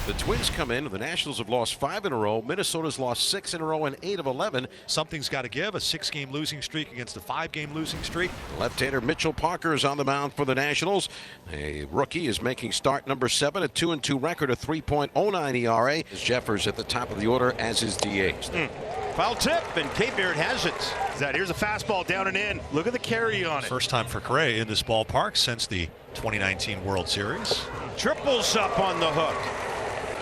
The Twins come in. The Nationals have lost 5 in a row. Minnesota's lost 6 in a row and 8 of 11. Something's got to give. A 6-game losing streak against a 5-game losing streak. Left-hander Mitchell Parker is on the mound for the Nationals. A rookie is making start number 7, a 2-2 record, a 3.09 ERA. Jeffers at the top of the order, as is DH. Foul tip, and K-Beard has it. Here's a fastball down and in. Look at the carry on it. First time for Correa in this ballpark since the 2019 World Series. Triples up on the hook.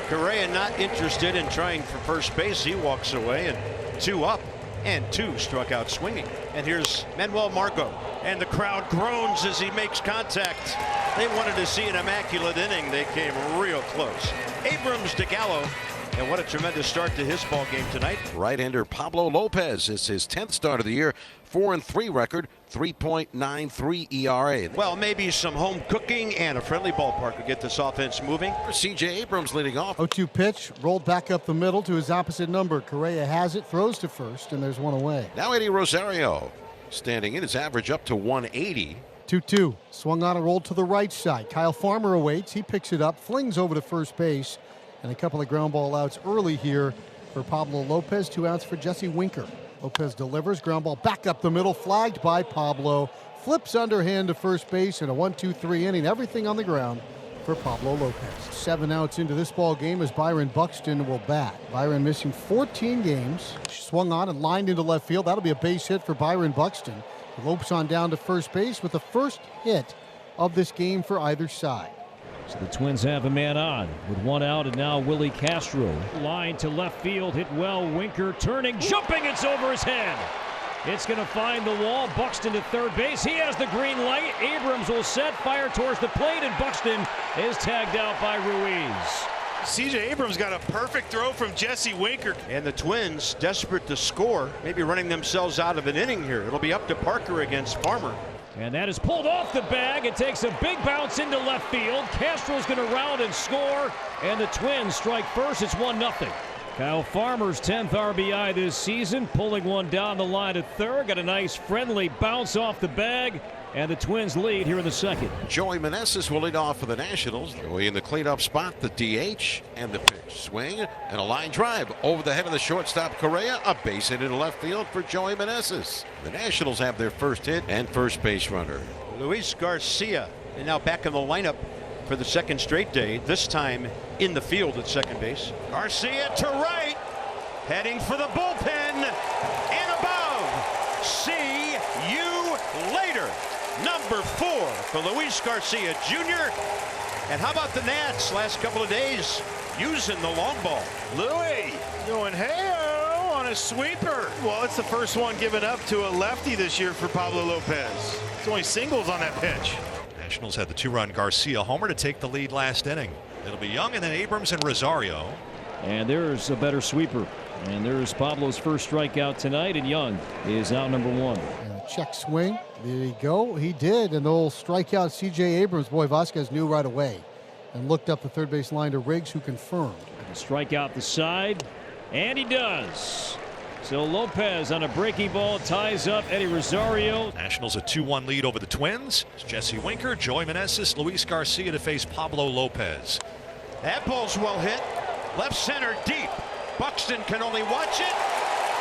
Correa not interested in trying for first base. He walks away, and 2 up, and 2 struck out swinging. And here's Manuel Margot, and the crowd groans as he makes contact. They wanted to see an immaculate inning. They came real close. Abrams to Gallo. And what a tremendous start to his ball game tonight. Right-hander Pablo Lopez. It's his 10th start of the year. 4-3 record, 3.93 ERA. Well, maybe some home cooking and a friendly ballpark will get this offense moving. C.J. Abrams leading off. 0-2 pitch, rolled back up the middle to his opposite number. Correa has it, throws to first, and there's one away. Now Eddie Rosario standing in, his average up to 180. 2-2, swung on and rolled to the right side. Kyle Farmer awaits, he picks it up, flings over to first base, and a couple of ground ball outs early here for Pablo Lopez. 2 outs for Jesse Winker. Lopez delivers, ground ball back up the middle, flagged by Pablo. Flips underhand to first base in a 1-2-3 inning. Everything on the ground for Pablo Lopez. 7 outs into this ball game as Byron Buxton will bat. Byron missing 14 games. Swung on and lined into left field. That'll be a base hit for Byron Buxton. He lopes on down to first base with the first hit of this game for either side. So the Twins have a man on with 1 out, and now Willie Castro. Line to left field, hit well. Winker turning, jumping, it's over his head. It's going to find the wall. Buxton to third base. He has the green light. Abrams will set, fire towards the plate, and Buxton is tagged out by Ruiz. C.J. Abrams got a perfect throw from Jesse Winker. And the Twins, desperate to score, maybe running themselves out of an inning here. It'll be up to Parker against Farmer. And that is pulled off the bag. It takes a big bounce into left field. Castro's going to round and score, and the Twins strike first. It's 1-0. Kyle Farmer's 10th RBI this season, pulling one down the line at third. Got a nice friendly bounce off the bag, and the Twins lead here in the second. Joey Meneses will lead off for the Nationals. Joey in the cleanup spot, the DH, and the pitch. Swing and a line drive over the head of the shortstop Correa. A base hit into left field for Joey Meneses. The Nationals have their first hit and first base runner. Luis Garcia, and now back in the lineup for the second straight day, this time in the field at second base. Garcia to right, heading for the bullpen, and above. See you later. Number 4 for Luis Garcia Jr. And how about the Nats last couple of days using the long ball? Louis going hey-o on a sweeper. Well, it's the first one given up to a lefty this year for Pablo Lopez. It's only singles on that pitch. Nationals had the 2-run Garcia homer to take the lead last inning. It'll be Young and then Abrams and Rosario. And there's a better sweeper. And there's Pablo's first strikeout tonight, and Young is out number 1. And a check swing. Did he go? He did. And they'll strike out C.J. Abrams. Boy, Vasquez knew right away and looked up the third base line to Riggs, who confirmed. Strike out the side, and he does. So Lopez on a breaking ball ties up Eddie Rosario. Nationals a 2-1 lead over the Twins. It's Jesse Winker, Joey Meneses, Luis Garcia to face Pablo Lopez. That ball's well hit. Left center deep. Buxton can only watch it.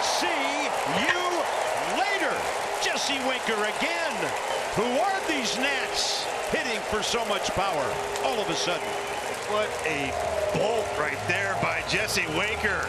See you later. Jesse Winker again. Who are these Nats hitting for so much power all of a sudden? What a bolt right there by Jesse Winker.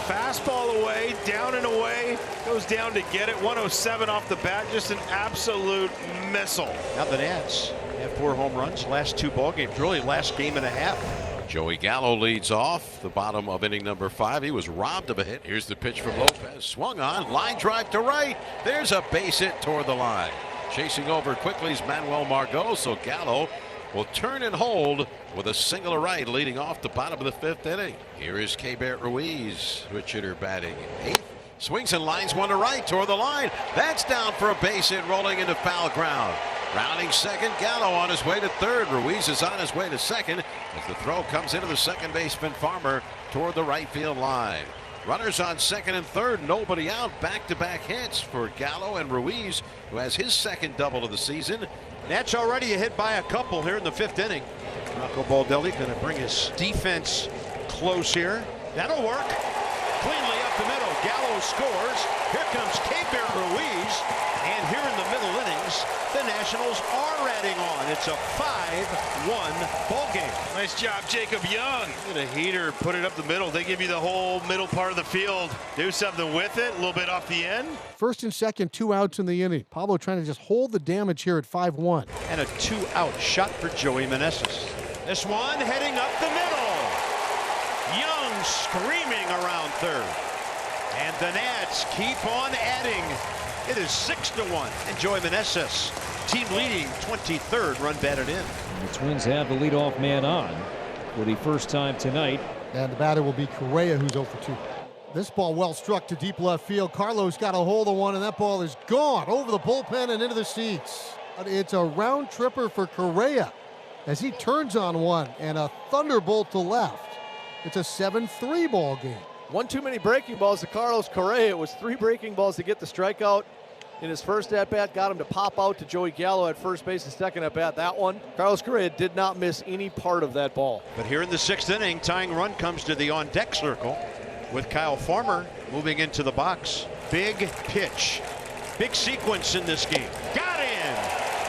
Fastball away, down and away, goes down to get it. 107 off the bat, just an absolute missile. Now the Nats have 4 home runs, last 2 ball games, really last game and a half. Joey Gallo leads off the bottom of inning number 5. He was robbed of a hit. Here's the pitch from Lopez. Swung on, line drive to right. There's a base hit toward the line. Chasing over quickly is Manuel Margot, so Gallo will turn and hold with a single to right, leading off the bottom of the 5th inning. Here is K-Beard Ruiz, switch hitter batting 8th. Swings and lines one to right toward the line. That's down for a base hit, rolling into foul ground. Rounding second, Gallo on his way to third. Ruiz is on his way to second as the throw comes into the second baseman Farmer toward the right field line. Runners on second and third, nobody out. Back-to-back hits for Gallo and Ruiz, who has his second double of the season. Nats already hit by a couple here in the 5th inning. Rocco Baldelli going to bring his defense close here. That'll work. Cleanly up the middle. Gallo scores. Here comes K-Bear Ruiz. And here in the middle innings, the Nationals are adding on. It's a 5-1 ball game. Nice job, Jacob Young. Get a heater, put it up the middle. They give you the whole middle part of the field. Do something with it, a little bit off the end. First and second, 2 outs in the inning. Pablo trying to just hold the damage here at 5-1. And a 2-out shot for Joey Meneses. This one heading up the middle. Young screaming around third. And the Nats keep on adding. It is 6-1. And Joey Meneses, team leading 23rd run batted in. And the Twins have the leadoff man on for the first time tonight. And the batter will be Correa, who's 0 for 2. This ball well struck to deep left field. Carlos got a hold of one, and that ball is gone over the bullpen and into the seats. It's a round tripper for Correa as he turns on one, and a thunderbolt to left. It's a 7-3 ball game. One too many breaking balls to Carlos Correa. It was 3 breaking balls to get the strikeout in his first at-bat. Got him to pop out to Joey Gallo at first base. His second at-bat, that one. Carlos Correa did not miss any part of that ball. But here in the 6th inning, tying run comes to the on-deck circle with Kyle Farmer moving into the box. Big pitch. Big sequence in this game. Got in.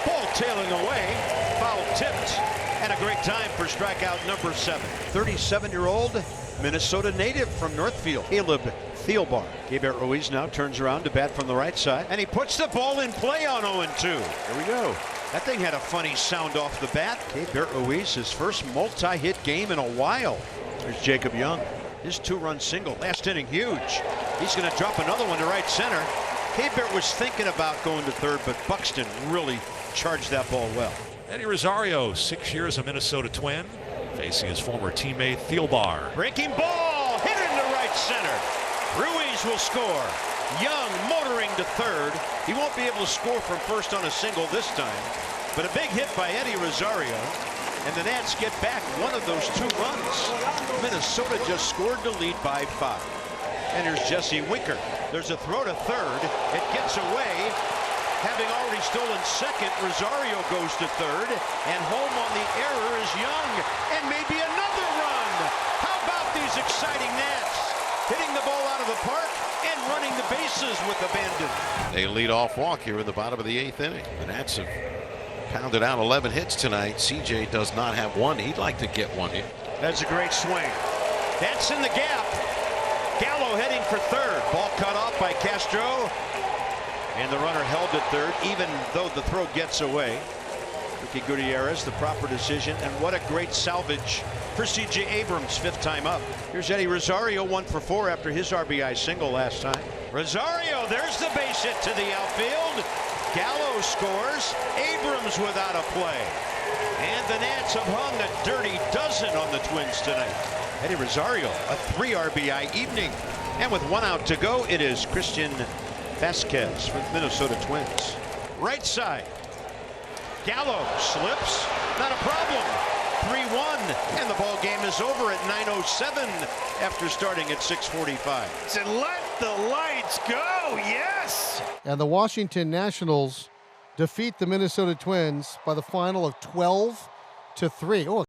Ball tailing away. Foul tipped. And a great time for strikeout number 7. 37-year-old Minnesota native from Northfield, Caleb Thielbar. K-Bear Ruiz now turns around to bat from the right side, and he puts the ball in play on 0-2. Here we go. That thing had a funny sound off the bat. K-Bear Ruiz, his first multi-hit game in a while. There's Jacob Young. His 2-run single, last inning, huge. He's going to drop another one to right center. K-Bear was thinking about going to third, but Buxton really charged that ball well. Eddie Rosario, 6 years a Minnesota Twin, facing his former teammate Thielbar. Breaking ball, hit into right center. Ruiz will score. Young motoring to third. He won't be able to score from first on a single this time, but a big hit by Eddie Rosario, and the Nats get back one of those 2 runs. Minnesota just scored to lead by 5. And here's Jesse Winker. There's a throw to third. It gets away. Having already stolen second, Rosario goes to third, and home on the error is Young, and maybe another run. How about these exciting Nats hitting the ball out of the park and running the bases with abandon? A leadoff walk here in the bottom of the 8th inning. The Nats have pounded out 11 hits tonight. CJ does not have one. He'd like to get one here. That's a great swing. That's in the gap. Gallo heading for third. Ball cut off by Castro. And the runner held at third, even though the throw gets away. Ricky Gutierrez, the proper decision, and what a great salvage for C.J. Abrams, 5th time up. Here's Eddie Rosario, 1 for 4 after his RBI single last time. Rosario, there's the base hit to the outfield. Gallo scores. Abrams without a play. And the Nats have hung a dirty dozen on the Twins tonight. Eddie Rosario, a 3 RBI evening. And with 1 out to go, it is Christian Vasquez for the Minnesota Twins. Right side. Gallo slips. Not a problem. 3-1. And the ball game is over at 9:07 after starting at 6:45. Said, let the lights go. Yes. And the Washington Nationals defeat the Minnesota Twins by the final of 12-3. Oh,